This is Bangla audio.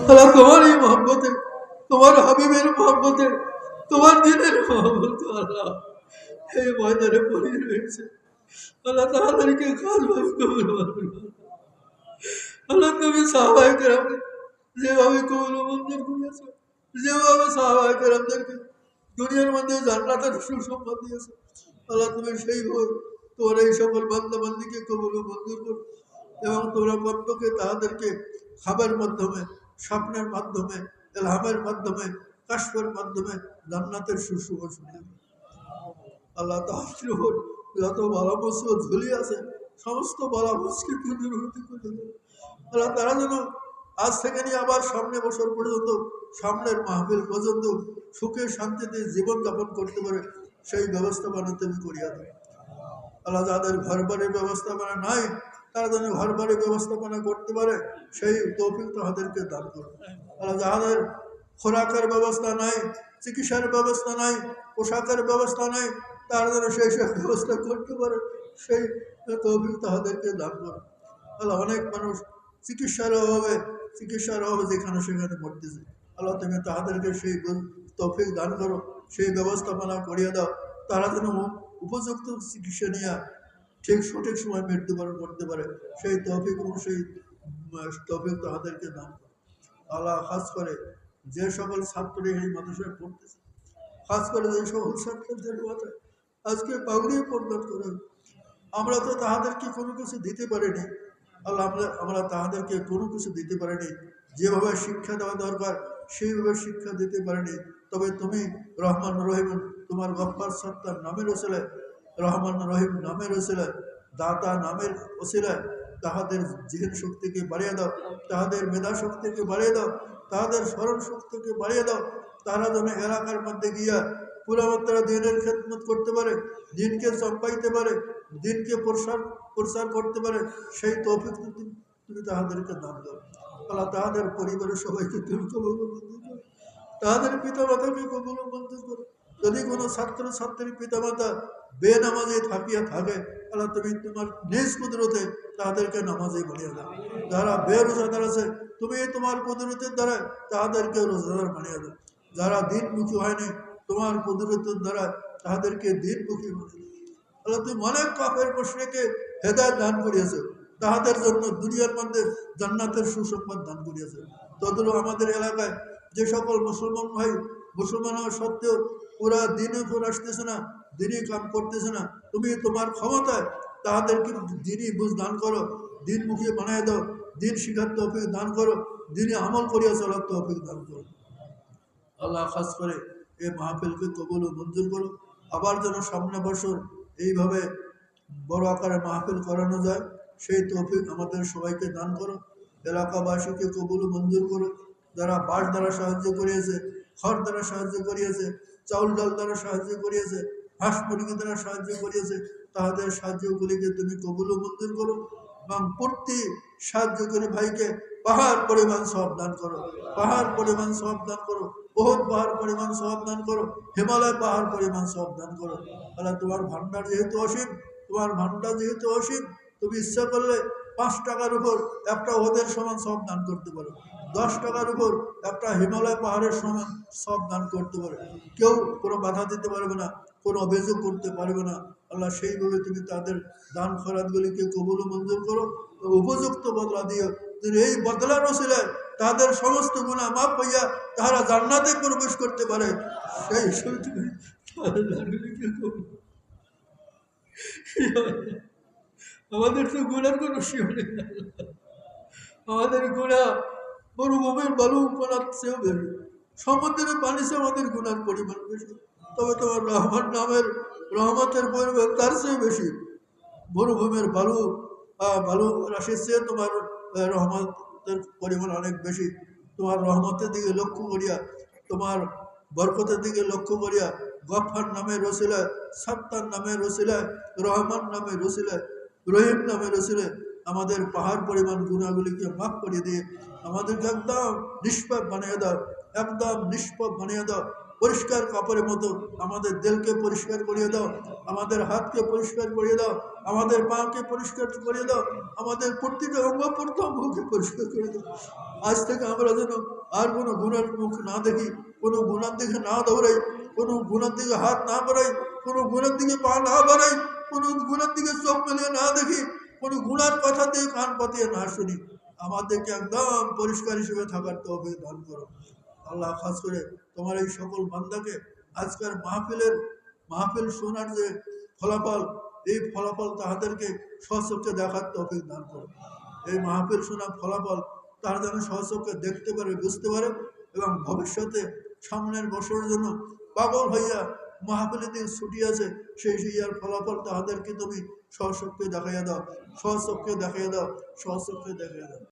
আল্লাহ তোমারই মহব্বতে, তোমার হাবিবের মহব্বতে, তোমার দিনের মহব্বত আল্লাহ এই ময়দানে পড়ে রয়েছে। আল্লাহ তাদেরকে খাসভাবে কবুল করুন। আল্লাহ তুমি সাহাবায়ে কেরাম যেভাবে কবুল মঞ্জুর করেছো, যেভাবে সাহাবায়ে কেরামদেরকে দুনিয়ার মধ্যে জান্নাতের সুসংবাদ দিয়েছো, আল্লাহ তুমি সেইভাবে তোমার এই সকল বান্দা বান্দিকে কবুল মঞ্জুর করো এবং তোমরা প্রত্যেকে তাদেরকে খাবার মাধ্যমে, স্বপ্নের মাধ্যমে, এলহামের মাধ্যমে, কাশফের মাধ্যমে জান্নাতের সুসংবাদ শুনে আল্লাহ তাআলার উপর যত বালা মুসিবত ঝুলি আছে সমস্ত বালা মুসিবতকে দূরীভূত করে দেন। আল্লাহ তারা যেন আজ থেকে নিয়ে আবার সামনে বছর পর্যন্ত, সামনের মাহফিল পর্যন্ত সুখে শান্তিতে জীবনযাপন করতে পারে সেই ব্যবস্থাপনা তুমি করিয়া দাও। আল্লাহ যাদের ঘর বাড়ির ব্যবস্থাপনা নাই তারা যেন ঘর বাড়ির ব্যবস্থাপনা করতে পারে সেই তৌফিক তাদেরকে দান করো। আল্লাহ যাদের খোরাকের ব্যবস্থা নাই, চিকিৎসার ব্যবস্থা নাই, পোশাকের ব্যবস্থা নাই, তারা যেন সেই সব ব্যবস্থা করতে পারে সেই তৌফিক তাদেরকে দান করো। আল্লাহ অনেক মানুষ চিকিৎসার অভাবে যেখানে সেখানে মরতেছে, আল্লাহ তুমি তাদেরকে সেই তৌফিক দান করো, সেই ব্যবস্থাপনা করিয়ে দাও, তারা যেন উপযুক্ত চিকিৎসা নিয়ে ঠিক সঠিক সময় মৃত্যুবরণ করতে পারে সেই তৌফিক এবং সেই তৌফিক তাদেরকে দান করো। আল্লাহ খাস করে যে সকল ছাত্রী এই মাদ্রাসায় পড়তেছে, খাস করে যে সকল ছাত্রদের মাথায় আজকে পাগড়ি পরিণত করে, আমরা তো তাহাদেরকে কোনো কিছু দিতে পারিনি আল্লাহ, আমরা তাহাদেরকে কোনো কিছু দিতে পারিনি, যেভাবে শিক্ষা দেওয়া দরকার সেইভাবে শিক্ষা দিতে পারিনি। তবে তুমি রহমান রহিম, তোমার গফফার সত্তার নামের ওসিলায়, রহমান রহিম নামের ওসিলায়, দাতা নামের ওসিলায় তাহাদের জিহন শক্তিকে বাড়িয়ে দাও, তাহাদের মেধা শক্তিকে বাড়িয়ে দাও, তাহাদের স্মরণ শক্তিকে বাড়িয়ে দাও। তারা যেন এলাকার মধ্যে গিয়া পুরামাত্রা দিনের খেদমত করতে পারে, দিনকে চম্পাইতে পারে, দিনকে প্রসার করতে পারে সেই তৌফিক তুমি তাহাদেরকে দান করো। আল্লাহ তাহাদের পরিবারের সবাইকে তুমি কবুল মঞ্জুর করো, তাহাদের পিতামাতাকে কবুল মঞ্জুর করো। যদি কোনো ছাত্র ছাত্রীর পিতামাতা বেনামাজি থাকিয়া থাকে, আল্লাহ তুমি তোমার নিজ কুদরতে তাদেরকে নামাজি বানিয়ে দাও। যারা বেরোজাদার আছে তুমি তোমার কুদরতের দ্বারা তাদেরকে রোজাদার বানিয়ে দাও। যারা দিনমুখী হয়নি তোমার কুদরতের দ্বারা তাদেরকে দিনমুখী বানিয়ে দাও। আল্লাহ তুমি অনেক কাফের মুশরিককে হেদায়েত দান করিয়েছো, তাহাদের জন্য দুনিয়ার মধ্যে জান্নাতের সুসংবাদ দান করিয়েছে। তদুর আমাদের এলাকায় যে সকল মুসলমান ভাই মুসলমান হওয়া সত্ত্বেও পুরা দিনে উপর আসতেছে না, দিনই কাম করতেছে না, তুমি তোমার ক্ষমতায় তাহাদেরকে দিনই বুঝ দান করো, দিনমুখী বানায় দাও, দিন শিখার তৌফিক দান করো, দিনে আমল করিয়া চলার তৌফিক দান করো। আল্লাহ খাস করে এই মাহফিলকে কবুল ও মঞ্জুর করো। আবার যেন সামনে বছর এইভাবে বড় আকারে মাহফিল করানো যায় সেই তৌফিক আমাদের সবাইকে দান করো। এলাকাবাসীকে কবুল ও মঞ্জুর করো। যারা বাঁশ দ্বারা সাহায্য করিয়েছে, খড় দ্বারা সাহায্য করিয়েছে, চাউল ডাল দ্বারা সাহায্য করিয়েছে, হাঁস মুরগি দ্বারা সাহায্য করিয়েছে, তাহাদের সাহায্যগুলিকে তুমি কবুল ও মঞ্জুর করো এবং প্রতি সাহায্যকারী ভাইকে পাহাড় পরিমাণ সওয়াব দান করো, পাহাড় পরিমাণ সওয়াব দান করো, বহুত পাহাড় পরিমাণ সওয়াব দান করো, হিমালয় পাহাড় পরিমাণ সওয়াব দান করো। আল্লাহ তোমার ভান্ডার যেহেতু অসীম, তোমার ভান্ডার যেহেতু অসীম, তুমি ইচ্ছা করলে 5 টাকার উপর একটা ওদের সমান সওয়াব দান করতে পারো, 10 টাকার উপর একটা হিমালয় পাহাড়ের সমান সওয়াব দান করতে পারো। কেউ কোনো বাধা দিতে পারবে না, কোনো অভিযোগ করতে পারবে না। আল্লাহ সেইভাবে তুমি তাদের দান খরাতগুলিকে কবুল ও মঞ্জুর করো, উপযুক্ত বদলা দিও। তুমি এই বদলার ওসিলায় তাদের সমস্ত গুনাহ মাফ হইয়া তাহারা জান্নাতে প্রবেশ করতে পারে সেই হিসেবে তুমি তাদের দানগুলিকে কবুল। আমাদের তো গুণার কোনো সীমা নেই, আমাদের গুণা মরুভূমির বালু কণার চেয়েও বেশি, সমুদ্রের পানি চেয়ে আমাদের গুণার পরিমাণ বেশি। তবে তোমার রহমান নামের রহমতের পরিমাণ তার চেয়ে বেশি। মরুভূমির বালু রাশির চেয়ে তোমার রহমতের পরিমাণ অনেক বেশি। তোমার রহমতের দিকে লক্ষ্য করিয়া, তোমার বরকতের দিকে লক্ষ্য করিয়া গফফার নামের রসিলায়, সত্তার নামের রসিলায়, রহমান নামের রসিলায়, রহিম নামের রসিলায় আমাদের পাহাড় পরিমাণ গুণাগুলিকে মাফ করে দিয়ে আমাদেরকে একদম নিষ্পাপ বানিয়ে দাও, একদম নিষ্পাপ বানিয়ে দাও। পরিষ্কার কাপড়ের মতো আমাদের দিলকে পরিষ্কার করিয়ে দাও, আমাদের হাতকে পরিষ্কার করিয়ে দাও, আমাদের পাকে পরিষ্কার করে দাও, আমাদের প্রতিটা অঙ্গ প্রত্যঙ্গকে পরিষ্কার করে দাও। আজ থেকে আমরা যেন আর কোনো গুণার মুখ না দেখি, কোনো গুণার দিকে না দৌড়াই, কোনো গুণার দিকে হাত না বাড়াই, কোনো গুণার দিকে পা না বাড়াই, কোনো গুণার দিকে চোখ মেলিয়ে না দেখি, কোনো গুণার কথা দিয়ে কান পাতিয়ে না শুনি। আমাদেরকে একদম পরিষ্কার হিসেবে থাকার তৌফিক দান করো আল্লাহ। খাস করে তোমার এই সকল বান্দাকে আজকের মাহফিল শোনার যে ফলাফল, এই ফলাফল তাহাদেরকে স্বচক্ষে দেখার তৌফিক দান করো। এই মাহফিল শোনার ফলাফল তারা যেন স্বচক্ষে দেখতে পারে, বুঝতে পারে, এবং ভবিষ্যতে সামনের বছরের জন্য পাগল হইয়া মাহফিলের দিন ছুটি আছে, সেই ইয়ার ফলাফল তাহাদেরকে তুমি স্বচক্ষে দেখাইয়া দাও, স্বচক্ষে দেখাইয়া দাও, স্বচক্ষে দেখাইয়া দাও।